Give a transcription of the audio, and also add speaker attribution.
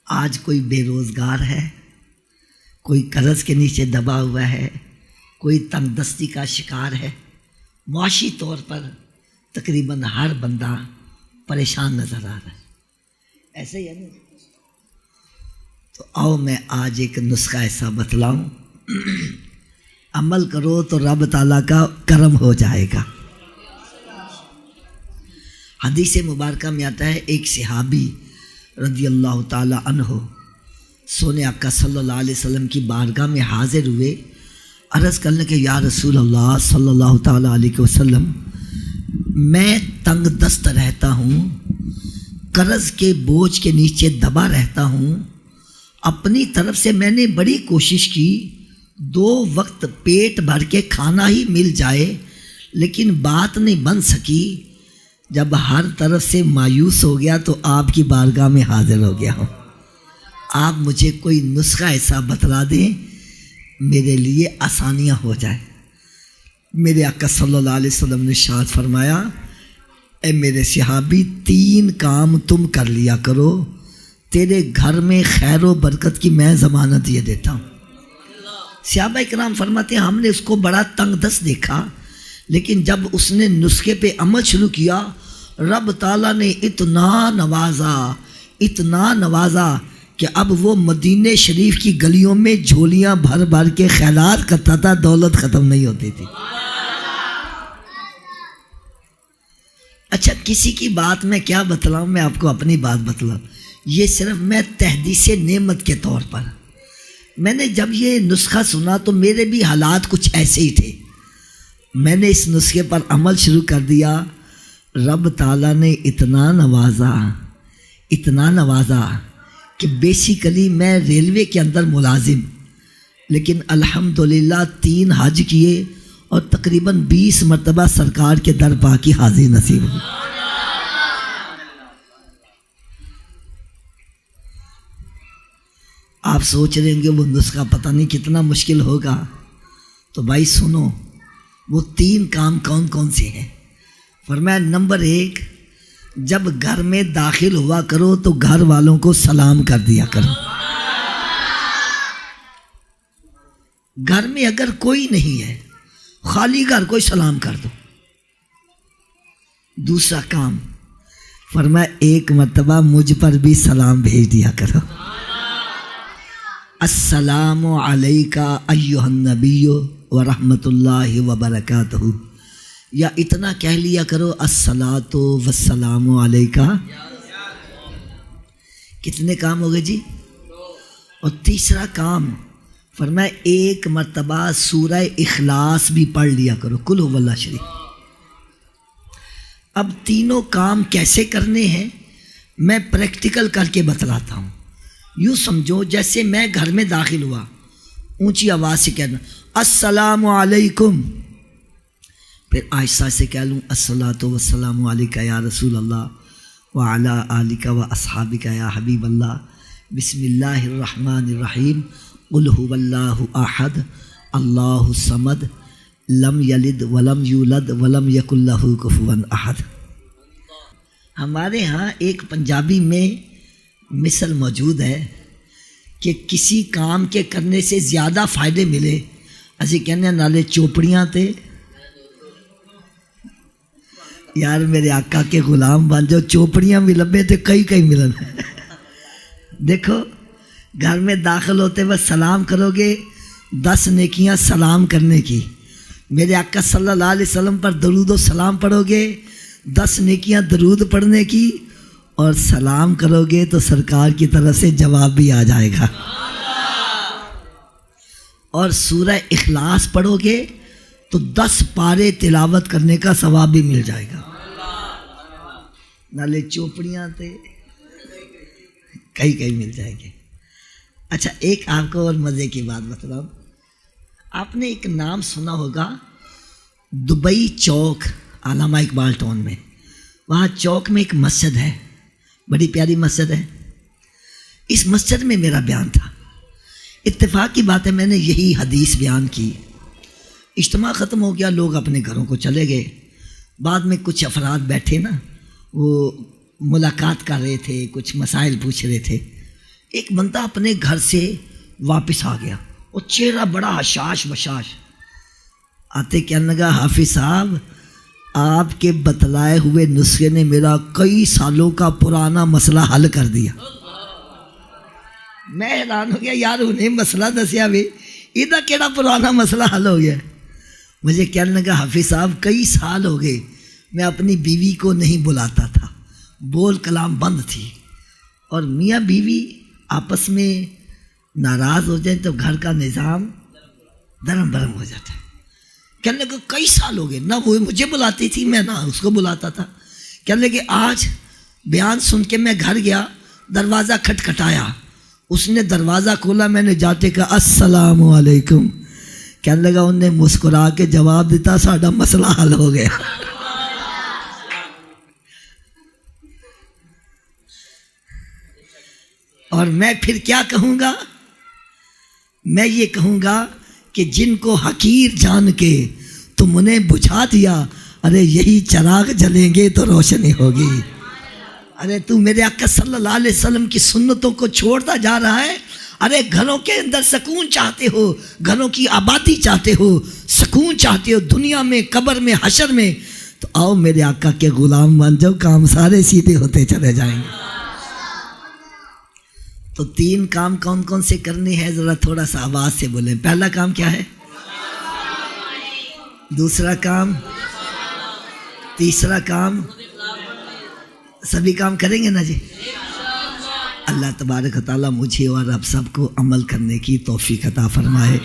Speaker 1: آج کوئی بے روزگار ہے، کوئی قرض کے نیچے دبا ہوا ہے، کوئی تنگ دستی کا شکار ہے، معاشی طور پر تقریباً ہر بندہ پریشان نظر آ رہا ہے، ایسے ہی ہے نا؟ تو آؤ میں آج ایک نسخہ ایسا بتلاؤں، عمل کرو تو رب تعالیٰ کا کرم ہو جائے گا۔ حدیث مبارکہ میں آتا ہے ایک صحابی رضی اللہ تعالیٰ عنہ سونے آقا صلی اللہ علیہ وسلم کی بارگاہ میں حاضر ہوئے، عرض کرنے کہ یا رسول اللہ صلی اللہ تعالیٰ علیہ وسلم، میں تنگ دست رہتا ہوں، قرض کے بوجھ کے نیچے دبا رہتا ہوں، اپنی طرف سے میں نے بڑی کوشش کی 2 وقت پیٹ بھر کے کھانا ہی مل جائے، لیکن بات نہیں بن سکی۔ جب ہر طرف سے مایوس ہو گیا تو آپ کی بارگاہ میں حاضر ہو گیا ہوں، آپ مجھے کوئی نسخہ ایسا بتلا دیں میرے لیے آسانیاں ہو جائیں۔ میرے آقا صلی اللہ علیہ وسلم نے ارشاد فرمایا، اے میرے صحابی، 3 کام تم کر لیا کرو، تیرے گھر میں خیر و برکت کی میں ضمانت یہ دیتا ہوں۔ صحابہ اکرام فرماتے ہیں ہم نے اس کو بڑا تنگ دست دیکھا، لیکن جب اس نے نسخے پہ عمل شروع کیا، رب تعالیٰ نے اتنا نوازا کہ اب وہ مدینہ شریف کی گلیوں میں جھولیاں بھر بھر کے خیرات کرتا تھا، دولت ختم نہیں ہوتی تھی۔ اچھا، کسی کی بات میں کیا بتلاؤں، میں آپ کو اپنی بات بتلاؤں، یہ صرف میں تحدیث نعمت کے طور پر، میں نے جب یہ نسخہ سنا تو میرے بھی حالات کچھ ایسے ہی تھے، میں نے اس نسخے پر عمل شروع کر دیا، رب تعالیٰ نے اتنا نوازا کہ بیسیکلی میں ریلوے کے اندر ملازم، لیکن الحمدللہ 3 حج کیے اور تقریباً 20 مرتبہ سرکار کے در پا کی حاضری نصیب ہوئی۔ آپ سوچ رہے ہیں کہ وہ نسخہ پتہ نہیں کتنا مشکل ہوگا، تو بھائی سنو، وہ 3 کام کون کون سے ہیں؟ فرمایا نمبر 1، جب گھر میں داخل ہوا کرو تو گھر والوں کو سلام کر دیا کرو۔ گھر میں اگر کوئی نہیں ہے، خالی گھر، کوئی سلام کر دو۔ دوسرا کام فرمایا 1 مرتبہ مجھ پر بھی سلام بھیج دیا کرو، السلام علیکہ ایھا النبی ورحمۃ اللہ وبرکاتہ، یا اتنا کہہ لیا کرو الصلاۃ والسلام علیکہ۔ کتنے کام ہو گئے جی؟ اور تیسرا کام فرمایا 1 مرتبہ سورہ اخلاص بھی پڑھ لیا کرو، قل ھو اللہ شریف۔ اب تینوں کام کیسے کرنے ہیں میں پریکٹیکل کر کے بتلاتا ہوں۔ یوں سمجھو جیسے میں گھر میں داخل ہوا، اونچی آواز سے کہنا السلام علیکم، پھر آہستہ سے کہہ لوں الصلاۃ والسلام علیکہ یا رسول اللہ وعلی آلک و اصحابک یا حبیب اللہ، بسم اللہ الرحمن الرحیم، قل ھو اللہ احد اللہ الصمد لم یلد ولم یولد ولم یکن لہ کفوا احد۔ ہمارے ہاں ایک پنجابی میں مثل موجود ہے کہ کسی کام کے کرنے سے زیادہ فائدے ملے، اسی کہنے نالے چوپڑیاں تے یار میرے آقا کے غلام بن جاؤ، چوپڑیاں بھی لبے تے کئی ملن۔ دیکھو، گھر میں داخل ہوتے وقت سلام کرو گے، 10 نیکیاں سلام کرنے کی، میرے آقا صلی اللہ علیہ وسلم پر درود و سلام پڑھو گے 10 نیکیاں درود پڑھنے کی، اور سلام کرو گے تو سرکار کی طرف سے جواب بھی آ جائے گا، اور سورہ اخلاص پڑھو گے تو 10 پارے تلاوت کرنے کا ثواب بھی مل جائے گا۔ نالے چوپڑیاں تے کئی مل جائے گے۔ اچھا، ایک آپ کو اور مزے کی بات بتلاؤں، آپ نے ایک نام سنا ہوگا دبئی چوک، علامہ اقبال ٹاؤن میں، وہاں چوک میں ایک مسجد ہے، بڑی پیاری مسجد ہے۔ اس مسجد میں میرا بیان تھا، اتفاق کی بات ہے میں نے یہی حدیث بیان کی، اجتماع ختم ہو گیا، لوگ اپنے گھروں کو چلے گئے، بعد میں کچھ افراد بیٹھے نا، وہ ملاقات کر رہے تھے، کچھ مسائل پوچھ رہے تھے، ایک بندہ اپنے گھر سے واپس آ گیا، وہ چہرہ بڑا حشاش بشاش، آتے کہنے لگا حافظ صاحب آپ کے بتلائے ہوئے نسخے نے میرا کئی سالوں کا پرانا مسئلہ حل کر دیا۔ میں حیران ہو گیا، یار انہیں مسئلہ دسیا بھی ادھر کیڑا پرانا مسئلہ حل ہو گیا۔ مجھے کہنے لگا حافظ صاحب کئی سال ہو گئے میں اپنی بیوی کو نہیں بلاتا تھا، بول کلام بند تھی، اور میاں بیوی آپس میں ناراض ہو جائیں تو گھر کا نظام درم برم ہو جاتا ہے۔ کہنے لگا کئی سال ہو گئے، نہ وہ مجھے بلاتی تھی میں نہ اس کو بلاتا تھا۔ کہنے لگے آج بیان سن کے میں گھر گیا، دروازہ کھٹکھٹایا، اس نے دروازہ کھولا، میں نے جاتے کہا السلام علیکم، کہنے لگا انہوں نے مسکرا کے جواب دیتا ساڈا مسئلہ حل ہو گیا۔ اور میں پھر کیا کہوں گا؟ میں یہ کہوں گا کہ جن کو حقیر جان کے تم انہیں بجھا دیا، ارے یہی چراغ جلیں گے تو روشنی ہوگی۔ ارے تو میرے آقا صلی اللہ علیہ وسلم کی سنتوں کو چھوڑتا جا رہا ہے، ارے گھروں کے اندر سکون چاہتے ہو، گھروں کی آبادی چاہتے ہو، سکون چاہتے ہو دنیا میں، قبر میں، حشر میں، تو آؤ میرے آقا کے غلام بن جاؤ، کام سارے سیدھے ہوتے چلے جائیں گے۔ تو 3 کام کون کون سے کرنے ہیں ذرا تھوڑا سا آواز سے بولیں۔ پہلا کام کیا ہے؟ دوسرا کام، تیسرا کام، سبھی کام کریں گے نا جی؟ اللہ تبارک و تعالیٰ مجھے اور آپ سب کو عمل کرنے کی توفیق عطا فرمائے۔